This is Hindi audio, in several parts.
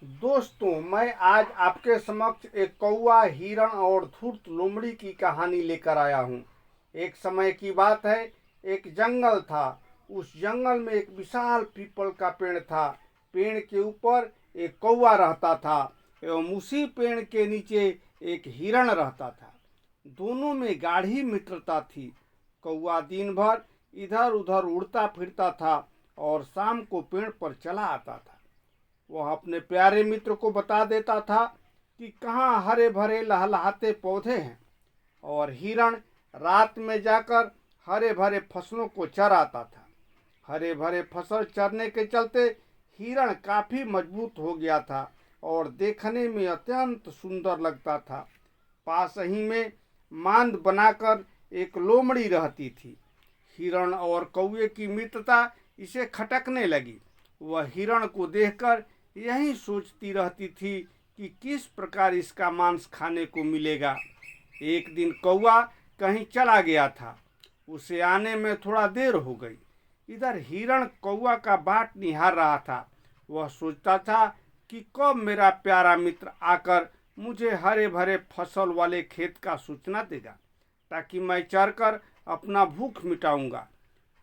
दोस्तों, मैं आज आपके समक्ष एक कौवा, हिरण और धूर्त लोमड़ी की कहानी लेकर आया हूँ। एक समय की बात है, एक जंगल था। उस जंगल में एक विशाल पीपल का पेड़ था। पेड़ के ऊपर एक कौवा रहता था एवं उसी पेड़ के नीचे एक हिरण रहता था। दोनों में गाढ़ी मित्रता थी। कौवा दिन भर इधर उधर उड़ता फिरता था और शाम को पेड़ पर चला आता था। वह अपने प्यारे मित्र को बता देता था कि कहाँ हरे भरे लहलहाते पौधे हैं, और हिरण रात में जाकर हरे भरे फसलों को चराता था। हरे भरे फसल चरने के चलते हिरण काफी मजबूत हो गया था और देखने में अत्यंत सुंदर लगता था। पास ही में मांद बनाकर एक लोमड़ी रहती थी। हिरण और कौवे की मित्रता इसे खटकने लगी। वह हिरण को देखकर यही सोचती रहती थी कि किस प्रकार इसका मांस खाने को मिलेगा। एक दिन कौवा कहीं चला गया था। उसे आने में थोड़ा देर हो गई। इधर हिरण कौवा का बाट निहार रहा था। वह सोचता था कि कब मेरा प्यारा मित्र आकर मुझे हरे भरे फसल वाले खेत का सूचना देगा, ताकि मैं चरकर अपना भूख मिटाऊंगा।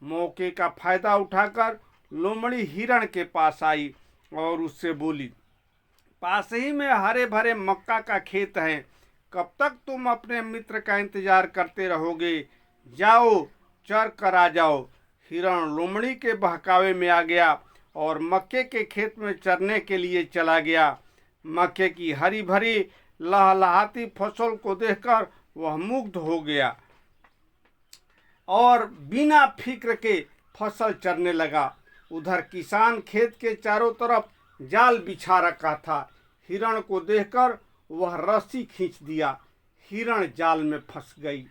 मौके का फायदा उठाकर लोमड़ी हिरण के पास आई और उससे बोली, पास ही में हरे भरे मक्का का खेत है, कब तक तुम अपने मित्र का इंतजार करते रहोगे? जाओ, चर कर आ जाओ। हिरण लोमड़ी के बहकावे में आ गया और मक्के के खेत में चरने के लिए चला गया। मक्के की हरी भरी लहलहाती फसल को देखकर वह मुग्ध हो गया और बिना फिक्र के फसल चरने लगा। उधर किसान खेत के चारों तरफ जाल बिछा रखा था। हिरण को देखकर वह रस्सी खींच दिया। हिरण जाल में फंस गई।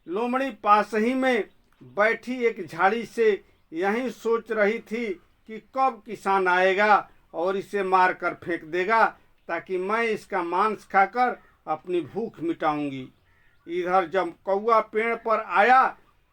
लोमड़ी पास ही में बैठी एक झाड़ी से यही सोच रही थी कि कब किसान आएगा और इसे मार कर फेंक देगा, ताकि मैं इसका मांस खाकर अपनी भूख मिटाऊंगी। इधर जब कौवा पेड़ पर आया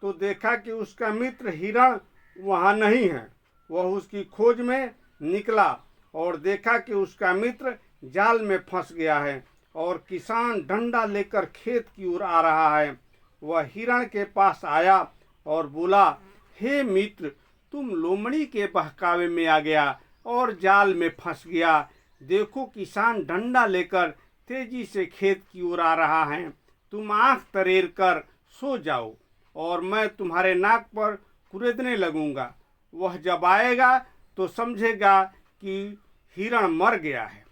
तो देखा कि उसका मित्र हिरण वहाँ नहीं है। वह उसकी खोज में निकला और देखा कि उसका मित्र जाल में फंस गया है और किसान डंडा लेकर खेत की ओर आ रहा है। वह हिरण के पास आया और बोला, हे मित्र, तुम लोमड़ी के बहकावे में आ गया और जाल में फंस गया। देखो, किसान डंडा लेकर तेजी से खेत की ओर आ रहा है। तुम आंख तरेर कर सो जाओ और मैं तुम्हारे नाक पर कुरेदने लगूंगा। वह जब आएगा तो समझेगा कि हिरण मर गया है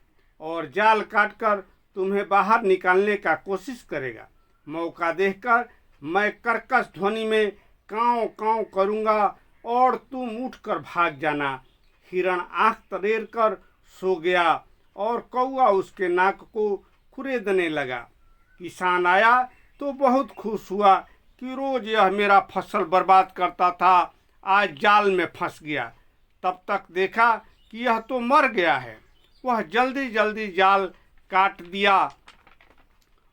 और जाल काटकर तुम्हें बाहर निकालने का कोशिश करेगा। मौका देखकर मैं कर्कश ध्वनि में काँव काँव करूंगा और तुम उठकर भाग जाना। हिरण आंख तरेर कर सो गया और कौवा उसके नाक को कुरेदने लगा। किसान आया तो बहुत खुश हुआ कि रोज यह मेरा फसल बर्बाद करता था, आज जाल में फंस गया। तब तक देखा कि यह तो मर गया है। वह जल्दी जल्दी जाल काट दिया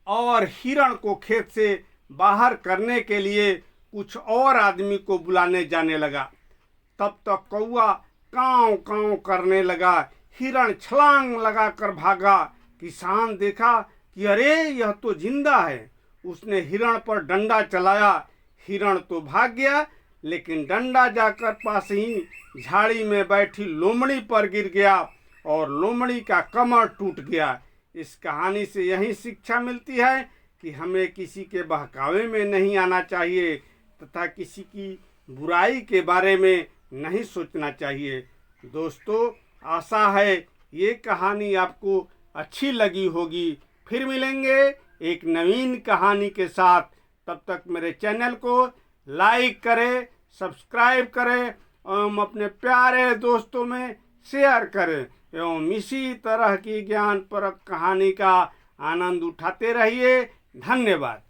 और हिरण को खेत से बाहर करने के लिए कुछ और आदमी को बुलाने जाने लगा। तब तक कौवा काँव काँव करने लगा। हिरण छलांग लगाकर भागा। किसान देखा कि अरे, यह तो जिंदा है। उसने हिरण पर डंडा चलाया। हिरण तो भाग गया, लेकिन डंडा जाकर पास ही झाड़ी में बैठी लोमड़ी पर गिर गया और लोमड़ी का कमर टूट गया। इस कहानी से यही शिक्षा मिलती है कि हमें किसी के बहकावे में नहीं आना चाहिए तथा किसी की बुराई के बारे में नहीं सोचना चाहिए। दोस्तों, आशा है ये कहानी आपको अच्छी लगी होगी। फिर मिलेंगे एक नवीन कहानी के साथ। तब तक मेरे चैनल को लाइक करें, सब्सक्राइब करें एवं अपने प्यारे दोस्तों में शेयर करें एवं इसी तरह की ज्ञानपरक कहानी का आनंद उठाते रहिए। धन्यवाद।